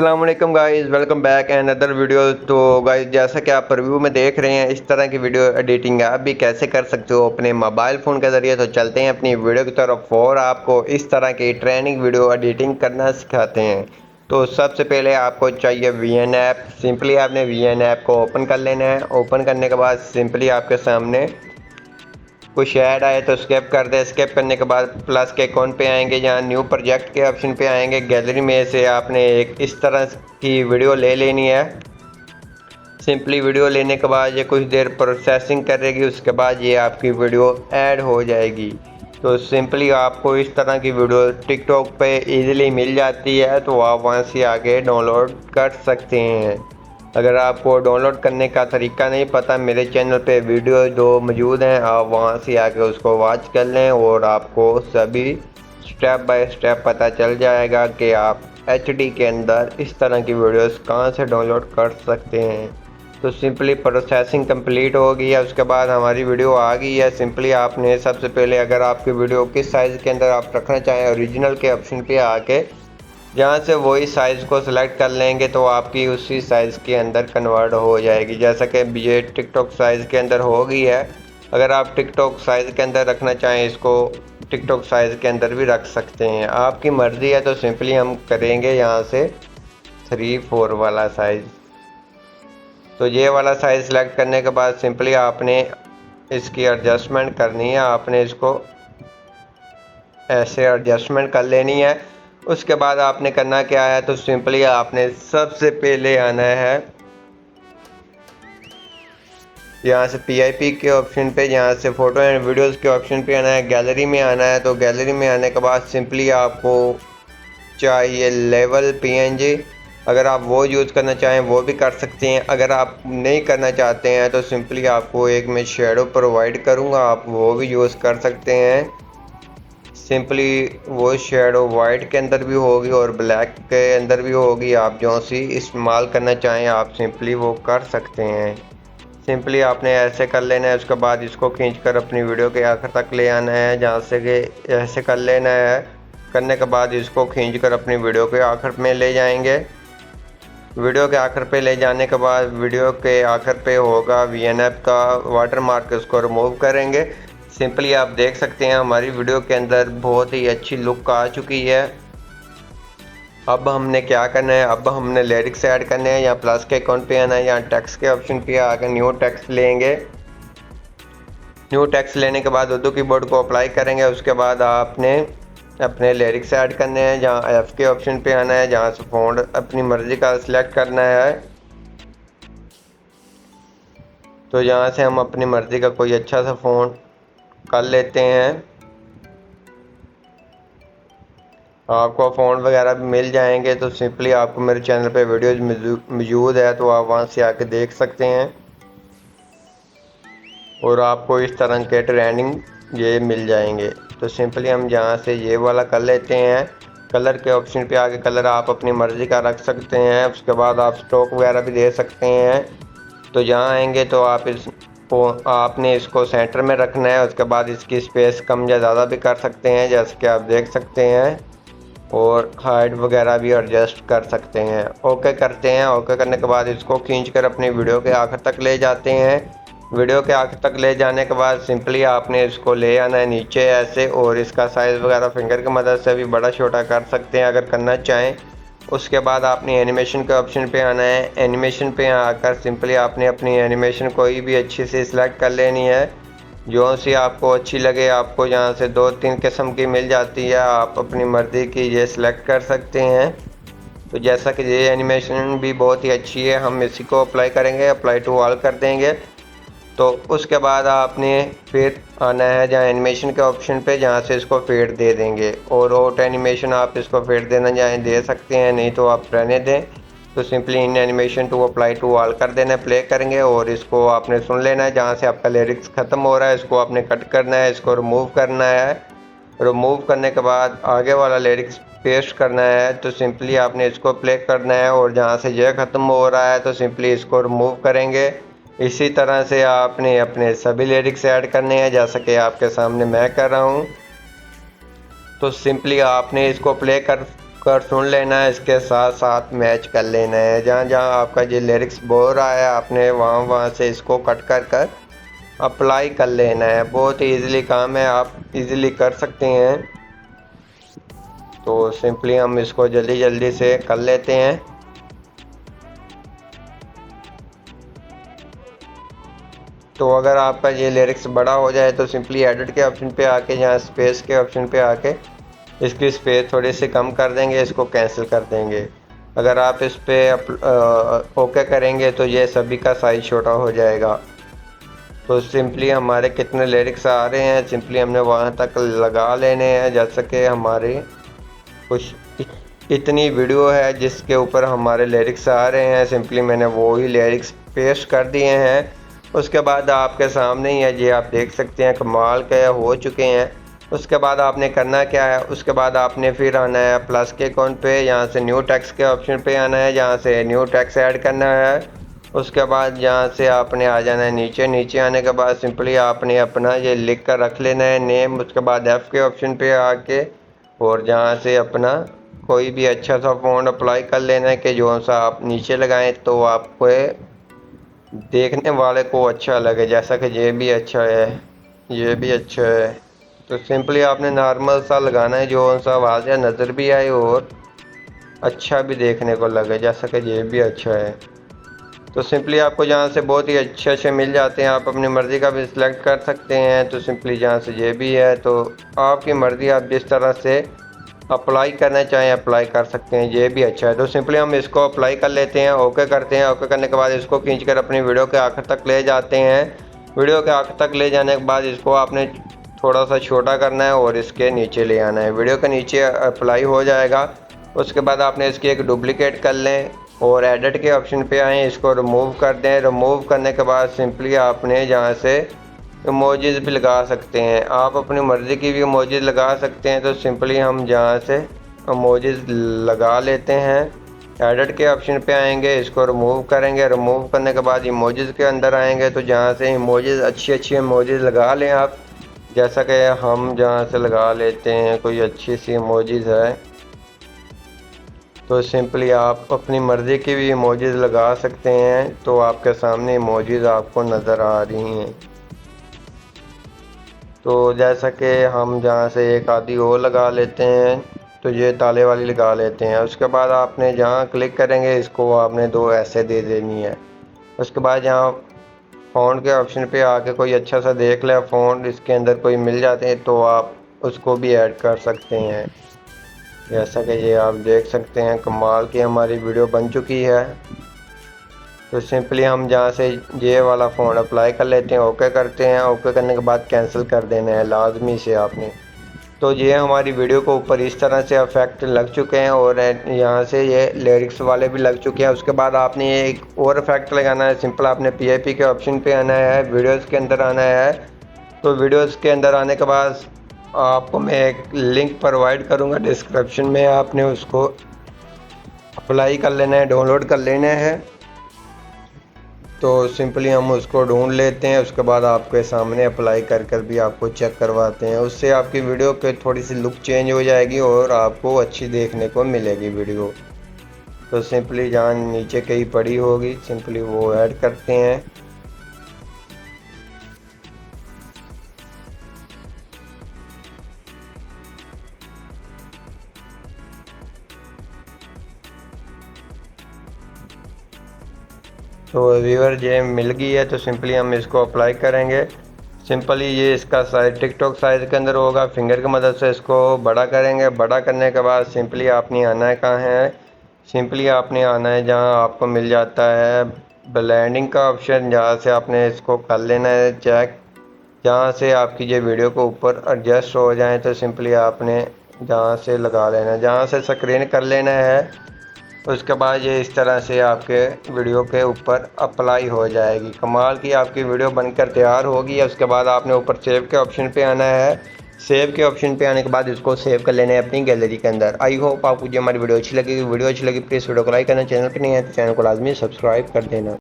अस्सलाम वालेकुम guys, welcome back and other video. तो गाइस, जैसा कि आप रिव्यू में देख रहे हैं, इस तरह की वीडियो एडिटिंग आप भी कैसे कर सकते हो अपने मोबाइल फ़ोन के ज़रिए। तो चलते हैं अपनी वीडियो की तरफ और आपको इस तरह की ट्रेनिंग वीडियो एडिटिंग करना सिखाते हैं। तो सबसे पहले आपको चाहिए वीएन ऐप। सिंपली आपने वीएन ऐप को ओपन कर लेना है। ओपन करने के बाद सिंपली आपके सामने कुछ ऐड आए तो स्किप कर दे। स्किप करने के बाद प्लस के आइकॉन पे आएंगे, जहाँ न्यू प्रोजेक्ट के ऑप्शन पे आएंगे। गैलरी में से आपने एक इस तरह की वीडियो ले लेनी है। सिंपली वीडियो लेने के बाद ये कुछ देर प्रोसेसिंग करेगी, उसके बाद ये आपकी वीडियो ऐड हो जाएगी। तो सिंपली आपको इस तरह की वीडियो टिकटॉक पे इजीली मिल जाती है, तो आप वहाँ से आगे डाउनलोड कर सकते हैं। अगर आपको डाउनलोड करने का तरीका नहीं पता, मेरे चैनल पे वीडियो जो मौजूद हैं, आप वहाँ से आके उसको वॉच कर लें और आपको सभी स्टेप बाय स्टेप पता चल जाएगा कि आप एचडी के अंदर इस तरह की वीडियोस कहाँ से डाउनलोड कर सकते हैं। तो सिंपली प्रोसेसिंग कंप्लीट हो गई है, उसके बाद हमारी वीडियो आ गई है। सिंपली आपने सबसे पहले अगर आपकी वीडियो किस साइज़ के अंदर आप रखना चाहें, ओरिजिनल के ऑप्शन पे आके जहाँ से वही साइज़ को सिलेक्ट कर लेंगे तो आपकी उसी साइज़ के अंदर कन्वर्ट हो जाएगी। जैसा कि ये टिकटॉक साइज़ के अंदर हो गई है। अगर आप टिकटॉक साइज़ के अंदर रखना चाहें, इसको टिकटॉक साइज़ के अंदर भी रख सकते हैं, आपकी मर्ज़ी है। तो सिंपली हम करेंगे यहाँ से 3/4 वाला साइज़। तो ये वाला साइज़ सेलेक्ट करने के बाद सिंपली आपने इसकी एडजस्टमेंट करनी है। आपने इसको ऐसे एडजस्टमेंट कर लेनी है। उसके बाद आपने करना क्या है, तो सिंपली आपने सबसे पहले आना है यहाँ से पीआईपी के ऑप्शन पे, यहाँ से फ़ोटो एंड वीडियोस के ऑप्शन पे आना है। गैलरी में आना है। तो गैलरी में आने के बाद सिंपली आपको चाहिए लेवल पीएनजी। अगर आप वो यूज़ करना चाहें वो भी कर सकते हैं। अगर आप नहीं करना चाहते हैं तो सिंपली आपको एक मैं शेडो प्रोवाइड करूँगा, आप वो भी यूज़ कर सकते हैं। सिंपली वो शेडो वाइट के अंदर भी होगी और ब्लैक के अंदर भी होगी। आप जो सी इस्तेमाल करना चाहें आप सिंपली वो कर सकते हैं। सिंपली आपने ऐसे कर लेना है। उसके बाद इसको खींचकर अपनी वीडियो के आखिर तक ले आना है, जहाँ से कि ऐसे कर लेना है। करने के बाद इसको खींचकर अपनी वीडियो के आखिर में ले जाएंगे। वीडियो के आखिर पे ले जाने के बाद वीडियो के आखिर पे होगा वीएन ऐप का वाटर मार्क, उसको रिमूव करेंगे। सिंपली आप देख सकते हैं हमारी वीडियो के अंदर बहुत ही अच्छी लुक आ चुकी है। अब हमने क्या करना है, अब हमने लिरिक्स ऐड करने हैं। यहाँ प्लस के आइकॉन पे आना है, यहाँ टेक्स्ट के ऑप्शन पे आकर न्यू टेक्स्ट लेंगे। न्यू टेक्स्ट लेने के बाद उर्दू कीबोर्ड को अप्लाई करेंगे। उसके बाद आपने अपने लिरिक्स ऐड करने हैं। जहाँ एफ के ऑप्शन पे आना है, जहाँ से फ़ॉन्ट अपनी मर्ज़ी का सिलेक्ट करना है। तो यहाँ से हम अपनी मर्ज़ी का कोई अच्छा सा फ़ॉन्ट कर लेते हैं। आपको फ़ॉन्ट वगैरह भी मिल जाएंगे। तो सिंपली आपको मेरे चैनल पे वीडियोज़ मौजूद है, तो आप वहाँ से आके देख सकते हैं और आपको इस तरह के ट्रेंडिंग ये मिल जाएंगे। तो सिंपली हम यहाँ से ये वाला कर लेते हैं। कलर के ऑप्शन पे आके कलर आप अपनी मर्ज़ी का रख सकते हैं। उसके बाद आप स्ट्रोक वगैरह भी दे सकते हैं। तो यहाँ आएंगे तो आपने इसको सेंटर में रखना है। उसके बाद इसकी स्पेस कम या ज़्यादा भी कर सकते हैं, जैसे कि आप देख सकते हैं, और हाइट वगैरह भी एडजस्ट कर सकते हैं। ओके करते हैं। ओके करने के बाद इसको खींचकर अपनी वीडियो के आखिर तक ले जाते हैं। वीडियो के आखिर तक ले जाने के बाद सिंपली आपने इसको ले आना है नीचे ऐसे, और इसका साइज़ वगैरह फिंगर की मदद से भी बड़ा छोटा कर सकते हैं अगर करना चाहें। उसके बाद आपने एनिमेशन के ऑप्शन पे आना है। एनिमेशन पे आकर सिंपली आपने अपनी एनिमेशन कोई भी अच्छी सी सिलेक्ट कर लेनी है, जो सी आपको अच्छी लगे। आपको यहाँ से 2-3 किस्म की मिल जाती है, आप अपनी मर्ज़ी की ये सिलेक्ट कर सकते हैं। तो जैसा कि ये एनिमेशन भी बहुत ही अच्छी है, हम इसी को अप्लाई करेंगे, अप्लाई टू ऑल कर देंगे। तो उसके बाद आपने फिर आना है जहाँ एनिमेशन के ऑप्शन पे, जहाँ से इसको फेड दे देंगे। और आउट एनिमेशन आप इसको फेड देना चाहें दे सकते हैं, नहीं तो आप रहने दें। तो simply in animation to apply to all कर देना है, प्ले करेंगे और इसको आपने सुन लेना है। जहाँ से आपका लिरिक्स ख़त्म हो रहा है इसको आपने कट करना है, इसको रिमूव करना है। रिमूव करने के बाद आगे वाला लिरिक्स पेस्ट करना है। तो सिंपली आपने इसको प्ले करना है और जहाँ से यह ख़त्म हो रहा है तो सिंपली इसको रिमूव करेंगे। इसी तरह से आपने अपने सभी लिरिक्स ऐड करने हैं, जैसा कि आपके सामने मैं कर रहा हूँ। तो सिंपली आपने इसको प्ले कर कर सुन लेना है, इसके साथ साथ मैच कर लेना है। जहाँ जहाँ आपका ये लिरिक्स बोल रहा है आपने वहाँ वहाँ से इसको कट कर अप्लाई कर लेना है। बहुत इजीली काम है, आप इजीली कर सकते हैं। तो सिंपली हम इसको जल्दी जल्दी से कर लेते हैं। तो अगर आपका ये लिरिक्स बड़ा हो जाए तो सिंपली एडिट के ऑप्शन पे आके यहाँ स्पेस के ऑप्शन पे आके इसकी स्पेस थोड़ी सी कम कर देंगे, इसको कैंसिल कर देंगे। अगर आप इस पर ओके करेंगे तो ये सभी का साइज छोटा हो जाएगा। तो सिंपली हमारे कितने लिरिक्स आ रहे हैं सिंपली हमने वहाँ तक लगा लेने हैं। जैसा कि हमारे कुछ इतनी वीडियो है जिसके ऊपर हमारे लिरिक्स आ रहे हैं, सिंपली मैंने वो ही लिरिक्स पेस्ट कर दिए हैं। उसके बाद आपके सामने ही है, ये आप देख सकते हैं कमाल के हो चुके हैं। उसके बाद आपने करना क्या है, उसके बाद आपने फिर आना है प्लस के आइकॉन पे, यहाँ से न्यू टेक्स्ट के ऑप्शन पे आना है, यहाँ से न्यू टेक्स्ट ऐड करना है। उसके बाद यहाँ से आपने आ जाना है नीचे। नीचे आने के बाद सिंपली आपने अपना ये लिख कर रख लेना है नेम। उसके बाद एफ के ऑप्शन पे आके और जहाँ से अपना कोई भी अच्छा सा फ़ॉन्ट अप्लाई कर लेना है कि जो सा आप नीचे लगाएं तो आपको देखने वाले को अच्छा लगे। जैसा कि ये भी अच्छा है, ये भी अच्छा है। तो सिंपली आपने नॉर्मल सा लगाना है जो सा वाज़िया नज़र भी आए और अच्छा भी देखने को लगे। जैसा कि ये भी अच्छा है। तो सिंपली आपको जहाँ से बहुत ही अच्छे मिल जाते हैं, आप अपनी मर्ज़ी का भी सिलेक्ट कर सकते हैं। तो सिंपली जहाँ से ये भी है तो आपकी मर्ज़ी, आप जिस तरह से अप्लाई करना चाहें अप्लाई कर सकते हैं। ये भी अच्छा है। तो सिंपली हम इसको अप्लाई कर लेते हैं, ओके करते हैं। ओके करने के बाद इसको खींचकर अपनी वीडियो के आखिर तक ले जाते हैं। वीडियो के आखिर तक ले जाने के बाद इसको आपने थोड़ा सा छोटा करना है और इसके नीचे ले आना है। वीडियो के नीचे अप्लाई हो जाएगा। उसके बाद आपने इसकी एक डुप्लीकेट कर लें और एडिट के ऑप्शन पे आएँ, इसको रिमूव कर दें। रिमूव करने के बाद सिंपली आपने जहाँ से इमोजीज़ भी लगा सकते हैं, आप अपनी मर्ज़ी की भी इमोजीज़ लगा सकते हैं। तो सिंपली हम जहाँ से इमोजीज़ लगा लेते हैं, एडिट के ऑप्शन पे आएंगे, इसको रिमूव करेंगे। रिमूव करने के बाद इमोजीज़ के अंदर आएंगे तो जहाँ से इमोजीज़ अच्छी इमोजीज़ लगा लें आप। जैसा कि हम जहाँ से लगा लेते हैं कोई अच्छी सी इमोजीज़ है तो सिंपली आप अपनी मर्ज़ी की भी इमोजीज़ लगा सकते हैं। तो आपके सामने इमोजीज़ आपको नज़र आ रही हैं। तो जैसा कि हम जहाँ से एक आधी और लगा लेते हैं तो ये ताले वाली लगा लेते हैं। उसके बाद आपने जहाँ क्लिक करेंगे इसको आपने दो ऐसे दे देनी है। उसके बाद यहाँ फ़ॉन्ट के ऑप्शन पे आके कोई अच्छा सा देख ले फ़ॉन्ट इसके अंदर कोई मिल जाते हैं तो आप उसको भी ऐड कर सकते हैं। जैसा कि ये आप देख सकते हैं कमाल की हमारी वीडियो बन चुकी है। तो सिंपली हम जहाँ से ये वाला फ़ॉन्ट अप्लाई कर लेते हैं, ओके करते हैं। ओके करने के बाद कैंसिल कर देना है लाजमी से आपने। तो ये हमारी वीडियो को ऊपर इस तरह से इफेक्ट लग चुके हैं और यहाँ से ये लिरिक्स वाले भी लग चुके हैं। उसके बाद आपने एक और इफेक्ट लगाना है। सिंपल आपने PIP के ऑप्शन पे आना है, वीडियोज़ के अंदर आना है। तो वीडियोज़ के अंदर आने के बाद आपको मैं एक लिंक प्रोवाइड करूँगा डिस्क्रिप्शन में, आपने उसको अप्लाई कर लेना है, डाउनलोड कर लेना है। तो सिंपली हम उसको ढूंढ लेते हैं। उसके बाद आपके सामने अप्लाई कर भी आपको चेक करवाते हैं। उससे आपकी वीडियो के थोड़ी सी लुक चेंज हो जाएगी और आपको अच्छी देखने को मिलेगी वीडियो। तो सिंपली जहाँ नीचे कहीं पड़ी होगी सिंपली वो ऐड करते हैं। तो व्यूअर ये मिल गई है तो सिंपली हम इसको अप्लाई करेंगे। सिंपली ये इसका साइज टिकटॉक साइज़ के अंदर होगा। फिंगर की मदद से इसको बड़ा करेंगे। बड़ा करने के बाद सिंपली आपने आना है कहाँ है, सिंपली आपने आना है जहाँ आपको मिल जाता है ब्लेंडिंग का ऑप्शन, जहाँ से आपने इसको कर लेना है चेक। जहाँ से आपकी ये वीडियो को ऊपर एडजस्ट हो जाए तो सिंपली आपने जहाँ से लगा लेना है, जहाँ से स्क्रीन कर लेना है। उसके बाद ये इस तरह से आपके वीडियो के ऊपर अप्लाई हो जाएगी। कमाल की आपकी वीडियो बनकर तैयार होगी। उसके बाद आपने ऊपर सेव के ऑप्शन पे आना है। सेव के ऑप्शन पे आने के बाद इसको सेव कर लेना है अपनी गैलरी के अंदर। आई होप आपको जो हमारी वीडियो अच्छी लगी प्लीज़ वीडियो को लाइक करना, चैनल पर नहीं है तो चैनल को लाजमी सब्सक्राइब कर देना।